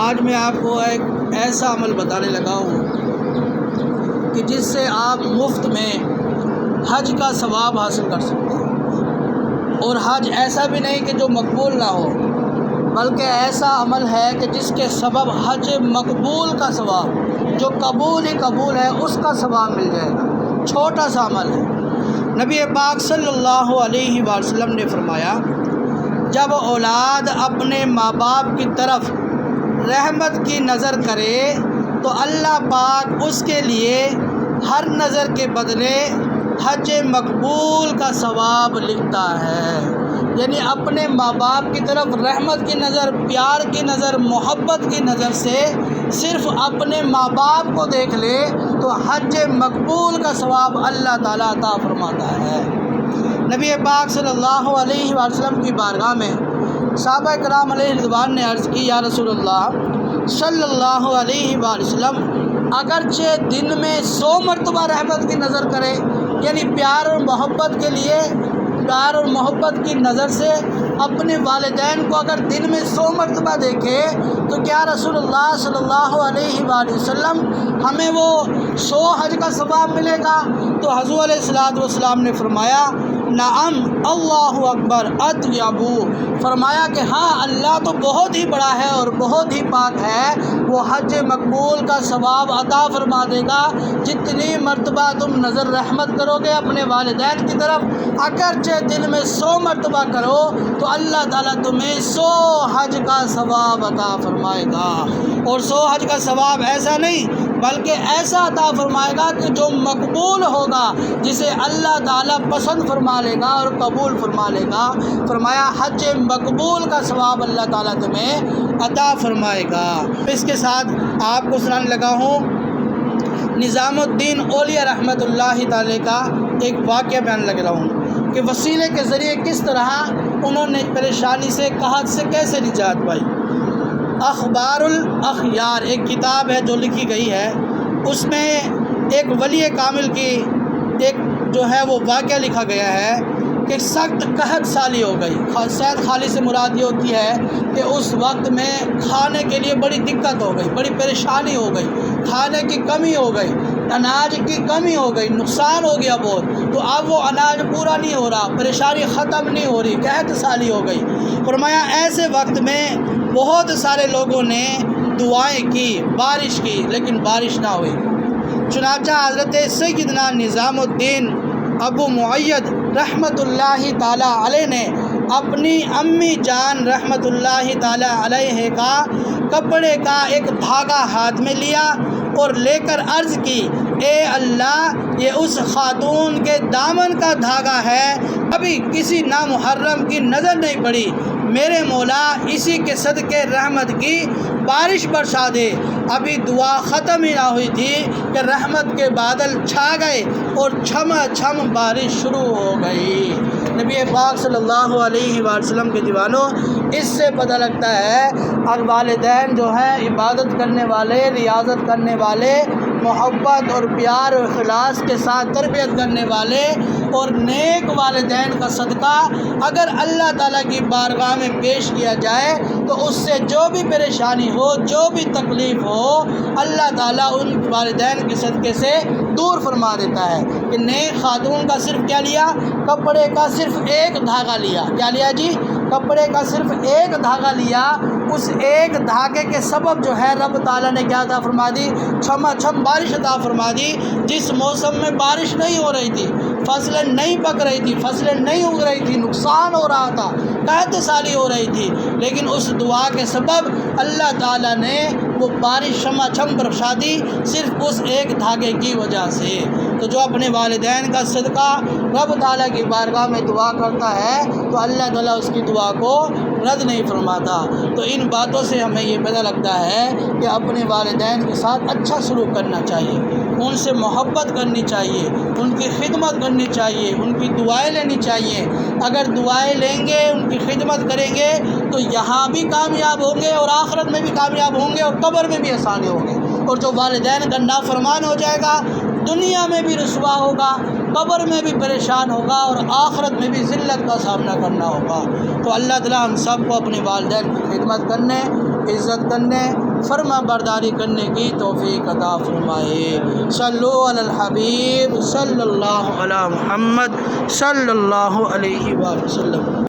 آج میں آپ کو ایک ایسا عمل بتانے لگا ہوں کہ جس سے آپ مفت میں حج کا ثواب حاصل کر سکتے ہیں، اور حج ایسا بھی نہیں کہ جو مقبول نہ ہو، بلکہ ایسا عمل ہے کہ جس کے سبب حج مقبول کا ثواب، جو قبول ہی قبول ہے، اس کا ثواب مل جائے گا۔ چھوٹا سا عمل ہے۔ نبی پاک صلی اللہ علیہ وسلم نے فرمایا، جب اولاد اپنے ماں باپ کی طرف رحمت کی نظر کرے تو اللہ پاک اس کے لیے ہر نظر کے بدلے حج مقبول کا ثواب لکھتا ہے۔ یعنی اپنے ماں باپ کی طرف رحمت کی نظر، پیار کی نظر، محبت کی نظر سے صرف اپنے ماں باپ کو دیکھ لے تو حج مقبول کا ثواب اللہ تعالیٰ عطا فرماتا ہے۔ نبی پاک صلی اللہ علیہ وسلم کی بارگاہ میں صحابہ کرام علیہ رضوان نے عرض کی، یا رسول اللہ صلی اللہ علیہ وسلم، اگرچہ دن میں 100 مرتبہ رحمت کی نظر کرے، یعنی پیار اور محبت کے لیے، پیار اور محبت کی نظر سے اپنے والدین کو اگر دن میں 100 مرتبہ دیکھے تو کیا رسول اللہ صلی اللہ علیہ وآلہ وسلم ہمیں وہ 100 حج کا ثواب ملے گا؟ تو حضور علیہ السلام نے فرمایا، نعم اللہ اکبر اطیب، فرمایا کہ ہاں، اللہ تو بہت ہی بڑا ہے اور بہت ہی پاک ہے، وہ حج مقبول کا ثواب عطا فرما دے گا۔ جتنی مرتبہ تم نظر رحمت کرو گے اپنے والدین کی طرف، اگرچہ دن میں 100 مرتبہ کرو تو اللہ تعالیٰ تمہیں 100 حج کا ثواب عطا فرمائے گا۔ اور 100 حج کا ثواب ایسا نہیں بلکہ ایسا عطا فرمائے گا کہ جو مقبول ہوگا، جسے اللہ تعالیٰ پسند فرما لے گا اور قبول فرما لے گا۔ فرمایا حج مقبول کا ثواب اللہ تعالیٰ تمہیں عطا فرمائے گا۔ اس کے ساتھ آپ کو سنانے لگا ہوں نظام الدین اولیاء رحمۃ اللہ تعالی کا ایک واقعہ بیان لگ رہا ہوں کہ وسیلے کے ذریعے کس طرح انہوں نے پریشانی سے، قحط سے کیسے نجات پائی۔ اخبار الاخیار ایک کتاب ہے جو لکھی گئی ہے، اس میں ایک ولی کامل کی ایک جو ہے وہ واقعہ لکھا گیا ہے کہ سخت قحط سالی ہو گئی۔ صحت خالی سے مراد یہ ہوتی ہے کہ اس وقت میں کھانے کے لیے بڑی دقت ہو گئی، بڑی پریشانی ہو گئی، کھانے کی کمی ہو گئی، اناج کی کمی ہو گئی، نقصان ہو گیا بہت، تو اب وہ اناج پورا نہیں ہو رہا، پریشانی ختم نہیں ہو رہی، قحط سالی ہو گئی۔ فرمایا ایسے وقت میں بہت سارے لوگوں نے دعائیں کی، بارش کی، لیکن بارش نہ ہوئی۔ چنانچہ حضرت سیدنا نظام الدین ابو معید رحمۃ اللہ تعالیٰ علیہ نے اپنی امی جان رحمۃ اللہ تعالیٰ علیہ کا کپڑے کا ایک دھاگا ہاتھ میں لیا اور لے کر عرض کی، اے اللہ، یہ اس خاتون کے دامن کا دھاگا ہے، ابھی کسی نامحرم کی نظر نہیں پڑی، میرے مولا اسی کے صدقے رحمت کی بارش برسا دے۔ ابھی دعا ختم ہی نہ ہوئی تھی کہ رحمت کے بادل چھا گئے اور چھم چھم بارش شروع ہو گئی۔ نبی پاک صلی اللہ علیہ وسلم کے دیوانوں، اس سے پتہ لگتا ہے اور والدین جو ہیں عبادت کرنے والے، ریاضت کرنے والے، محبت اور پیار اور اخلاص کے ساتھ تربیت کرنے والے اور نیک والدین کا صدقہ اگر اللہ تعالیٰ کی بارگاہ میں پیش کیا جائے تو اس سے جو بھی پریشانی ہو، جو بھی تکلیف ہو، اللہ تعالیٰ ان والدین کے صدقے سے دور فرما دیتا ہے۔ کہ نیک خاتون کا صرف کیا لیا؟ کپڑے کا صرف ایک دھاگا لیا۔ کیا لیا جی؟ کپڑے کا صرف ایک دھاگا لیا، اس ایک دھاگے کے سبب جو ہے رب تعالیٰ نے کیا عطا فرما دی؟ چھما چھم بارش عطا فرما دی۔ جس موسم میں بارش نہیں ہو رہی تھی، فصلیں نہیں پک رہی تھی، فصلیں نہیں اگ رہی تھی، نقصان ہو رہا تھا، قحط سالی ہو رہی تھی، لیکن اس دعا کے سبب اللہ تعالیٰ نے وہ بارش چھما چھم برسا دی، صرف اس ایک دھاگے کی وجہ سے۔ تو جو اپنے والدین کا صدقہ رب تعالیٰ کی بارگاہ میں دعا کرتا ہے تو اللہ تعالیٰ اس کی دعا کو رد نہیں فرماتا۔ تو ان باتوں سے ہمیں یہ پتہ لگتا ہے کہ اپنے والدین کے ساتھ اچھا سلوک کرنا چاہیے، ان سے محبت کرنی چاہیے، ان کی خدمت کرنی چاہیے، ان کی دعائیں لینی چاہیے۔ اگر دعائیں لیں گے، ان کی خدمت کریں گے تو یہاں بھی کامیاب ہوں گے اور آخرت میں بھی کامیاب ہوں گے اور قبر میں بھی آسانی ہوگی۔ اور جو والدین کا نافرمان ہو جائے گا، دنیا میں بھی رسوا ہوگا، قبر میں بھی پریشان ہوگا اور آخرت میں بھی ذلت کا سامنا کرنا ہوگا۔ تو اللہ تعالیٰ ہم سب کو اپنے والدین کی خدمت کرنے، عزت کرنے، فرما برداری کرنے کی توفیق عطا فرمائے۔ صلو علی الحبیب صلی اللہ علی محمد صلی اللہ علیہ وآلہ وسلم۔